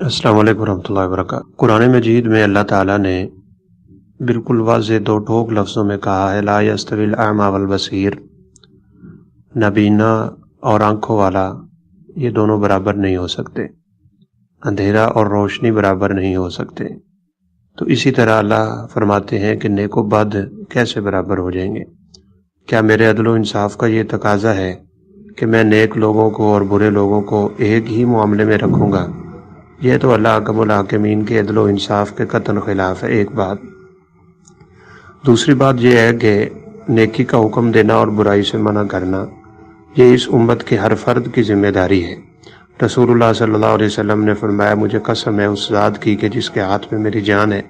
السلام علیکم ورحمۃ اللہ وبرکاتہ۔ قرآن مجید میں اللہ تعالیٰ نے بالکل واضح دو ٹوک لفظوں میں کہا ہے لا یستوی الاعمی والبصیر، نابینا اور آنکھوں والا یہ دونوں برابر نہیں ہو سکتے، اندھیرا اور روشنی برابر نہیں ہو سکتے۔ تو اسی طرح اللہ فرماتے ہیں کہ نیک و بد کیسے برابر ہو جائیں گے؟ کیا میرے عدل و انصاف کا یہ تقاضا ہے کہ میں نیک لوگوں کو اور برے لوگوں کو ایک ہی معاملے میں رکھوں گا؟ یہ تو اللہ حکم الحاکمین کے عدل و انصاف کے قطعاً خلاف ہے، ایک بات۔ دوسری بات یہ ہے کہ نیکی کا حکم دینا اور برائی سے منع کرنا یہ اس امت کے ہر فرد کی ذمہ داری ہے۔ رسول اللہ صلی اللہ علیہ وسلم نے فرمایا مجھے قسم ہے اس ذات کی کہ جس کے ہاتھ میں میری جان ہے،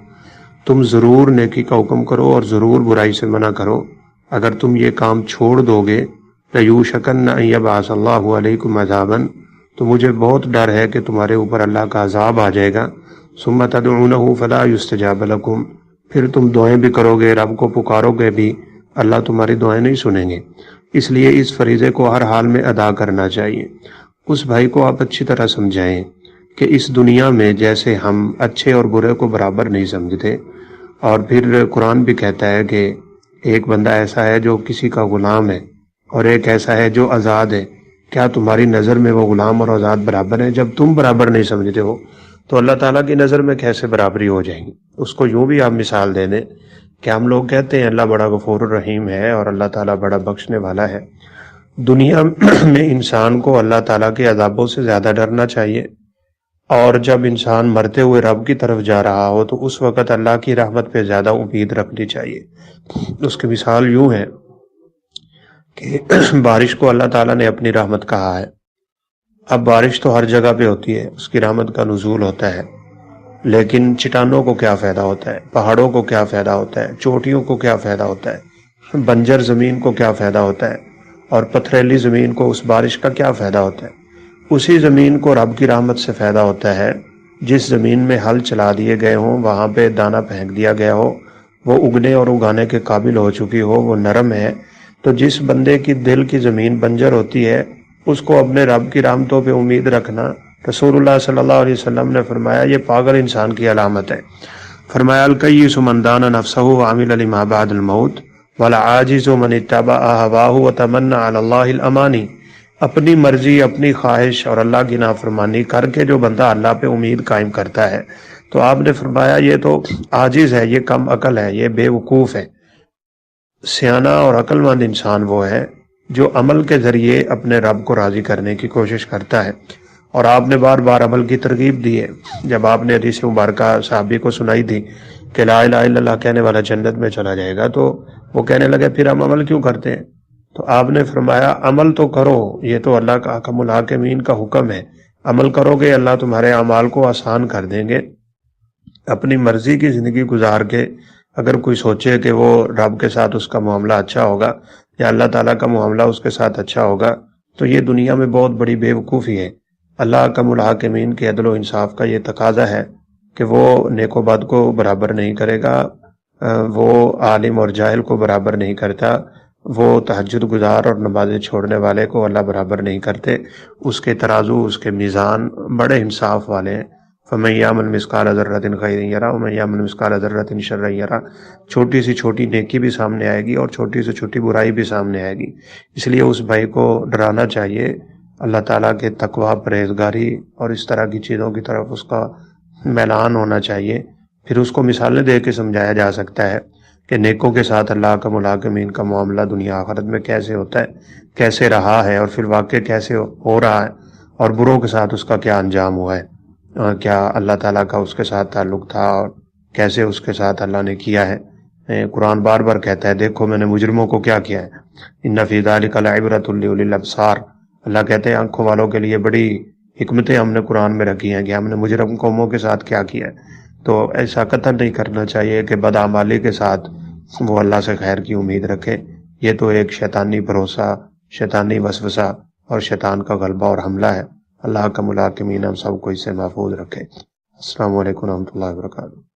تم ضرور نیکی کا حکم کرو اور ضرور برائی سے منع کرو۔ اگر تم یہ کام چھوڑ دو گے لَيُوشَكَنَّ أَن يَبْعَثَ اللَّهُ عَلَيْكُمْ عَذَابًا، تو مجھے بہت ڈر ہے کہ تمہارے اوپر اللہ کا عذاب آ جائے گا۔ ثُمَّ تَدْعُونَهُ فَلَا يُسْتَجَابَ لَكُمْ، پھر تم دعائیں بھی کرو گے، رب کو پکارو گے بھی، اللہ تمہاری دعائیں نہیں سنیں گے۔ اس لیے اس فریضے کو ہر حال میں ادا کرنا چاہیے۔ اس بھائی کو آپ اچھی طرح سمجھائیں کہ اس دنیا میں جیسے ہم اچھے اور برے کو برابر نہیں سمجھتے، اور پھر قرآن بھی کہتا ہے کہ ایک بندہ ایسا ہے جو کسی کا غلام ہے اور ایک ایسا ہے جو آزاد ہے، کیا تمہاری نظر میں وہ غلام اور آزاد برابر ہیں؟ جب تم برابر نہیں سمجھتے ہو تو اللہ تعالیٰ کی نظر میں کیسے برابری ہو جائیں گی؟ اس کو یوں بھی آپ مثال دے دیں کہ ہم لوگ کہتے ہیں اللہ بڑا غفور الرحیم ہے اور اللہ تعالیٰ بڑا بخشنے والا ہے۔ دنیا میں انسان کو اللہ تعالیٰ کے عذابوں سے زیادہ ڈرنا چاہیے، اور جب انسان مرتے ہوئے رب کی طرف جا رہا ہو تو اس وقت اللہ کی رحمت پہ زیادہ امید رکھنی چاہیے۔ اس کی مثال یوں ہے کہ بارش کو اللہ تعالیٰ نے اپنی رحمت کہا ہے۔ اب بارش تو ہر جگہ پہ ہوتی ہے، اس کی رحمت کا نزول ہوتا ہے، لیکن چٹانوں کو کیا فائدہ ہوتا ہے، پہاڑوں کو کیا فائدہ ہوتا ہے، چوٹیوں کو کیا فائدہ ہوتا ہے، بنجر زمین کو کیا فائدہ ہوتا ہے، اور پتھریلی زمین کو اس بارش کا کیا فائدہ ہوتا ہے؟ اسی زمین کو رب کی رحمت سے فائدہ ہوتا ہے جس زمین میں ہل چلا دیے گئے ہوں، وہاں پہ دانہ پھینک دیا گیا ہو، وہ اگنے اور اگانے کے قابل ہو چکی ہو، وہ نرم ہے۔ تو جس بندے کی دل کی زمین بنجر ہوتی ہے اس کو اپنے رب کی رحمتوں پہ امید رکھنا، رسول اللہ صلی اللہ علیہ وسلم نے فرمایا یہ پاگل انسان کی علامت ہے۔ فرمایا الکیس من دان نفسہ وعمل لما بعد الموت والعاجز من اتبع ہواہ وتمنى علی اللہ الامانی، اپنی مرضی، اپنی خواہش اور اللہ کی نافرمانی کر کے جو بندہ اللہ پہ امید قائم کرتا ہے، تو آپ نے فرمایا یہ تو عاجز ہے، یہ کم عقل ہے، یہ بے وقوف ہے۔ سیانہ اور عقل مند انسان وہ ہے جو عمل کے ذریعے اپنے رب کو راضی کرنے کی کوشش کرتا ہے، اور آپ نے بار بار عمل کی ترغیب دی ہے۔ جب آپ نے حدیث مبارکہ صحابی کو سنائی تھی کہ لا الہ الا اللہ کہنے والا جنت میں چلا جائے گا، تو وہ کہنے لگے پھر ہم عمل کیوں کرتے ہیں؟ تو آپ نے فرمایا عمل تو کرو، یہ تو اللہ کا حکم الحاکمین کا حکم ہے، عمل کرو گے اللہ تمہارے اعمال کو آسان کر دیں گے۔ اپنی مرضی کی زندگی گزار کے اگر کوئی سوچے کہ وہ رب کے ساتھ اس کا معاملہ اچھا ہوگا یا اللہ تعالیٰ کا معاملہ اس کے ساتھ اچھا ہوگا، تو یہ دنیا میں بہت بڑی بے وقوفی ہے۔ اللہ حکم الحاکمین کے عدل و انصاف کا یہ تقاضا ہے کہ وہ نیک و بد کو برابر نہیں کرے گا، وہ عالم اور جاہل کو برابر نہیں کرتا، وہ تہجد گزار اور نمازیں چھوڑنے والے کو اللہ برابر نہیں کرتے۔ اس کے ترازو، اس کے میزان بڑے انصاف والے ہیں۔ فَمَن يَعْمَلْ مِثْقَالَ ذَرَّةٍ خَيْرًا يَرَهُ وَمَن يَعْمَلْ مِثْقَالَ ذَرَّةٍ شَرًّا يَرَهُ، چھوٹی سی چھوٹی نیکی بھی سامنے آئے گی اور چھوٹی سے چھوٹی برائی بھی سامنے آئے گی۔ اس لیے اس بھائی کو ڈرانا چاہیے، اللہ تعالیٰ کے تقویٰ، پرہیزگاری اور اس طرح کی چیزوں کی طرف اس کا میلان ہونا چاہیے۔ پھر اس کو مثالیں دے کے سمجھایا جا سکتا ہے کہ نیکوں کے ساتھ اللہ کا الحاکمین کا معاملہ دنیا آخرت میں کیسے ہوتا ہے، کیسے رہا ہے، اور پھر واقع کیسے ہو رہا ہے، اور بروں کے ساتھ اس کا کیا انجام ہوا ہے، کیا اللہ تعالیٰ کا اس کے ساتھ تعلق تھا اور کیسے اس کے ساتھ اللہ نے کیا ہے۔ قرآن بار بار کہتا ہے دیکھو میں نے مجرموں کو کیا کیا ہے، ان فی ذلک لعبرۃ لأولی الابصار، اللہ کہتے ہیں آنکھوں والوں کے لیے بڑی حکمتیں ہم نے قرآن میں رکھی ہیں کہ ہم نے مجرم قوموں کے ساتھ کیا کیا ہے۔ تو ایسا قطعاً نہیں کرنا چاہیے کہ بدعمالی کے ساتھ وہ اللہ سے خیر کی امید رکھے۔ یہ تو ایک شیطانی بھروسہ، شیطانی وسوسہ اور شیطان کا غلبہ اور حملہ ہے۔ اللہ کا الحاکمین ہم سب کو اس سے محفوظ رکھے۔ السلام علیکم ورحمۃ اللہ وبرکاتہ۔